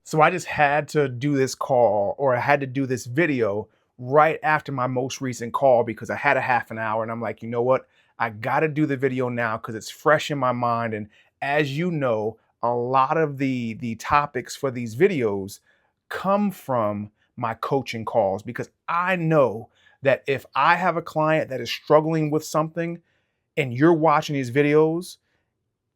So I just had to do this call, or I had to do this video right after my most recent call because I had a half an hour and I'm like, you know what? I got to do the video now because it's fresh in my mind. And as you know, a lot of the topics for these videos come from my coaching calls because I know that if I have a client that is struggling with something and you're watching these videos,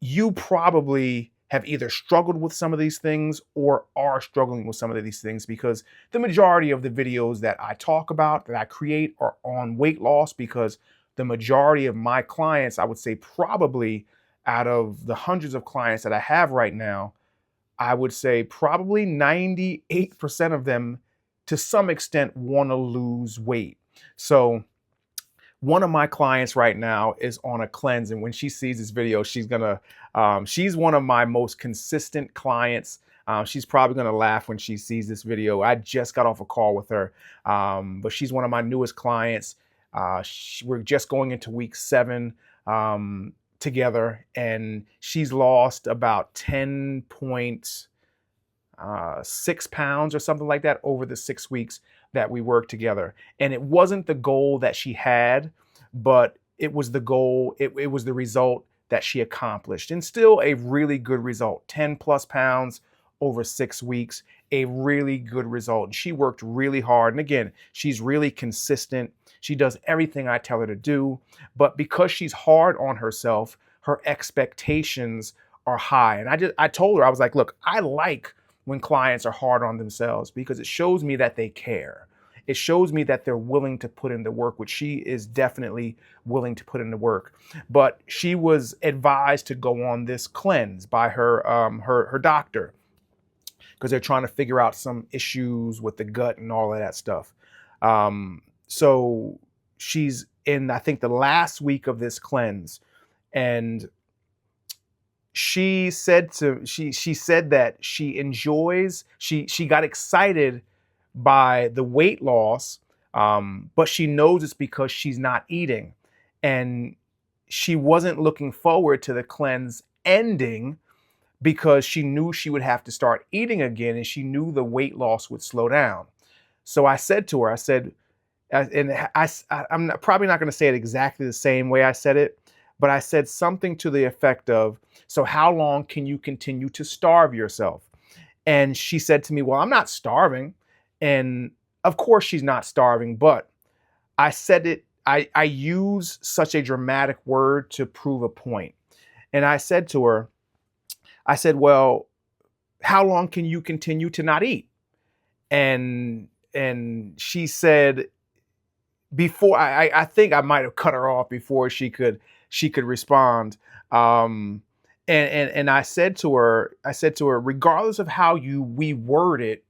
you probably have either struggled with some of these things or are struggling with some of these things, because the majority of the videos that I talk about, that I create, are on weight loss, because the majority of my clients, I would say probably out of the hundreds of clients that I have right now, I would say probably 98% of them to some extent want to lose weight. So one of my clients right now is on a cleanse, and when she sees this video, she's one of my most consistent clients. She's probably gonna laugh when she sees this video. I just got off a call with her, but she's one of my newest clients. We're just going into week 7 together, and she's lost about 10.6 pounds or something like that over the 6 weeks that we worked together. And it wasn't the goal that she had, but it was the goal, it was the result that she accomplished. And still a really good result. 10 plus pounds over 6 weeks, a really good result. And she worked really hard. And again, she's really consistent. She does everything I tell her to do. But because she's hard on herself, her expectations are high. And I told her, I was like, look, I like when clients are hard on themselves because it shows me that they care. It shows me that they're willing to put in the work, which she is definitely willing to put in the work. But she was advised to go on this cleanse by her doctor because they're trying to figure out some issues with the gut and all of that stuff. So she's in, I think, the last week of this cleanse, and she said that she got excited by the weight loss, but she knows it's because she's not eating, and she wasn't looking forward to the cleanse ending because she knew she would have to start eating again, and she knew the weight loss would slow down. So I said to her, I said, probably not going to say it exactly the same way I said it, but I said something to the effect of, so how long can you continue to starve yourself? And she said to me, well, I'm not starving. And of course she's not starving, but I said it, I use such a dramatic word to prove a point. And I said to her, I said, well, how long can you continue to not eat? And she said, before I think I might have cut her off before she could respond. And I said to her, regardless of how we word it,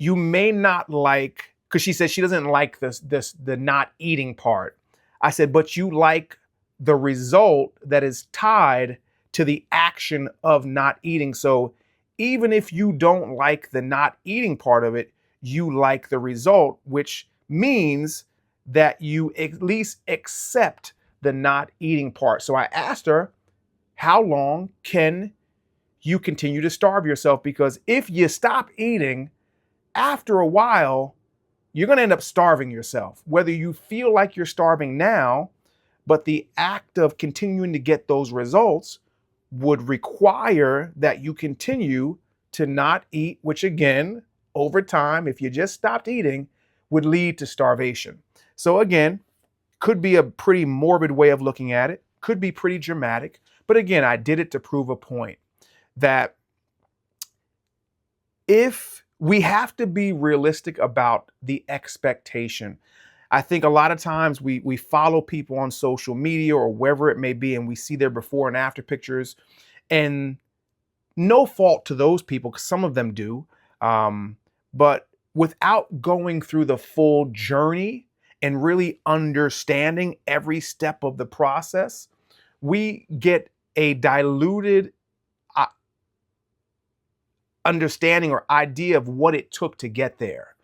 you may not like, because she said she doesn't like the not eating part. I said, but you like the result that is tied to the action of not eating. So even if you don't like the not eating part of it, you like the result, which means that you at least accept the not eating part. So I asked her, how long can you continue to starve yourself? Because if you stop eating, after a while, you're going to end up starving yourself, whether you feel like you're starving now, but the act of continuing to get those results would require that you continue to not eat, which again, over time, if you just stopped eating, would lead to starvation. So again, could be a pretty morbid way of looking at it, could be pretty dramatic, but again, I did it to prove a point that if we have to be realistic about the expectation. I think a lot of times we follow people on social media or wherever it may be, and we see their before and after pictures, and no fault to those people, because some of them do, but without going through the full journey and really understanding every step of the process, we get a diluted understanding or idea of what it took to get there.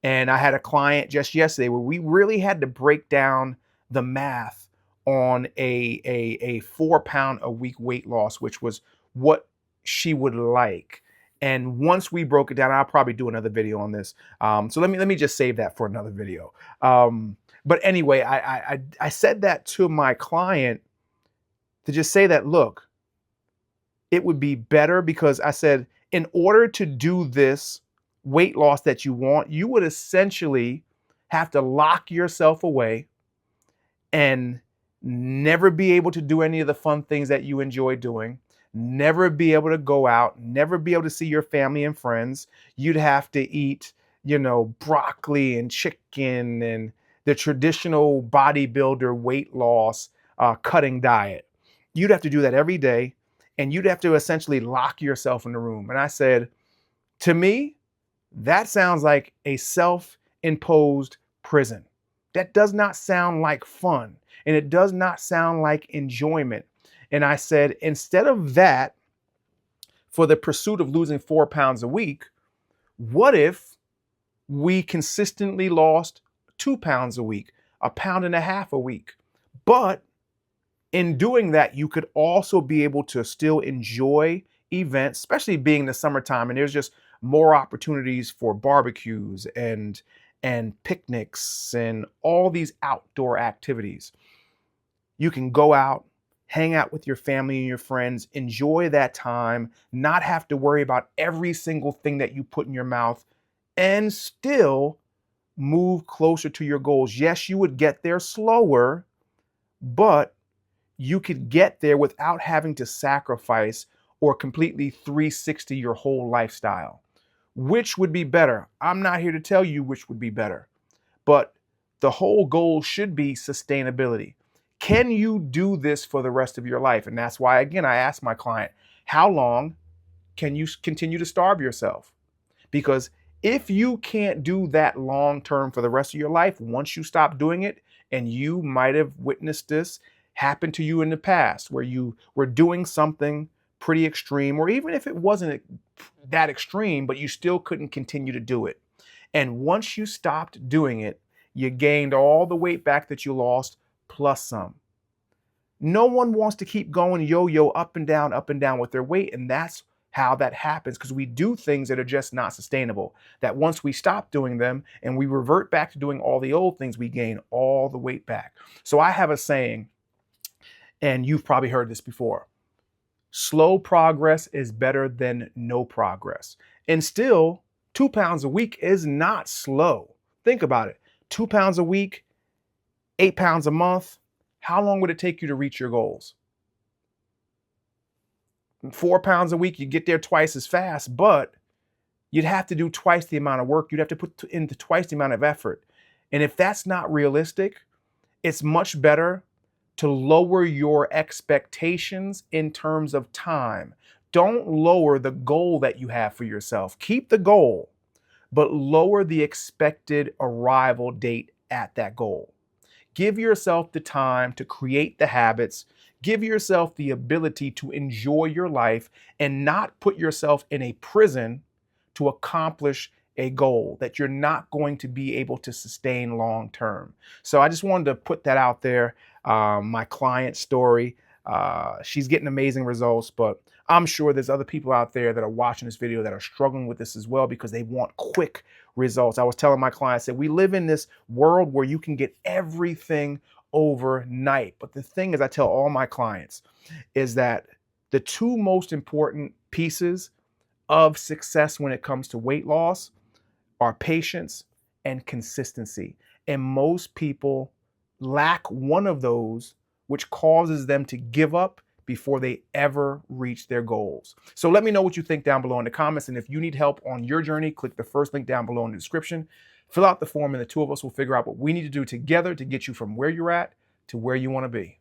And I had a client just yesterday where we really had to break down the math on a 4 pound a week weight loss, which was what she would like. And once we broke it down, I'll probably do another video on this. So let me just save that for another video. But anyway, I said that to my client to just say that, look, it would be better, because I said, in order to do this weight loss that you want, you would essentially have to lock yourself away and never be able to do any of the fun things that you enjoy doing, never be able to go out, never be able to see your family and friends. You'd have to eat, broccoli and chicken and the traditional bodybuilder weight loss cutting diet. You'd have to do that every day, and you'd have to essentially lock yourself in the room. And I said, to me, that sounds like a self-imposed prison. That does not sound like fun, and it does not sound like enjoyment. And I said, instead of that, for the pursuit of losing 4 pounds a week, what if we consistently lost 2 pounds a week, 1.5 pounds a week? But in doing that, you could also be able to still enjoy events, especially being the summertime, and there's just more opportunities for barbecues and picnics and all these outdoor activities. You can go out, hang out with your family and your friends, enjoy that time, not have to worry about every single thing that you put in your mouth, and still move closer to your goals. Yes, you would get there slower, but you could get there without having to sacrifice or completely 360 your whole lifestyle. Which would be better? I'm not here to tell you which would be better, but the whole goal should be sustainability. Can you do this for the rest of your life? And that's why, again, I asked my client, how long can you continue to starve yourself? Because if you can't do that long term for the rest of your life, once you stop doing it, and you might have witnessed this happen to you in the past, where you were doing something pretty extreme, or even if it wasn't that extreme, but you still couldn't continue to do it. And once you stopped doing it, you gained all the weight back that you lost, plus some. No one wants to keep going yo-yo up and down with their weight. And that's how that happens, because we do things that are just not sustainable. That once we stop doing them and we revert back to doing all the old things, we gain all the weight back. So I have a saying, and you've probably heard this before: slow progress is better than no progress. And still, 2 pounds a week is not slow. Think about it. 2 pounds a week, 8 pounds a month. How long would it take you to reach your goals? 4 pounds a week, you get there twice as fast, but you'd have to do twice the amount of work. You'd have to put into twice the amount of effort. And if that's not realistic, it's much better to lower your expectations in terms of time. Don't lower the goal that you have for yourself. Keep the goal, but lower the expected arrival date at that goal. Give yourself the time to create the habits. Give yourself the ability to enjoy your life and not put yourself in a prison to accomplish a goal that you're not going to be able to sustain long term. So I just wanted to put that out there. My client story. She's getting amazing results, but I'm sure there's other people out there that are watching this video that are struggling with this as well, because they want quick results. I was telling my clients that we live in this world where you can get everything overnight. But the thing is, I tell all my clients is that the two most important pieces of success when it comes to weight loss are patience and consistency. And most people lack one of those, which causes them to give up before they ever reach their goals. So let me know what you think down below in the comments. And if you need help on your journey, click the first link down below in the description. Fill out the form, and the two of us will figure out what we need to do together to get you from where you're at to where you want to be.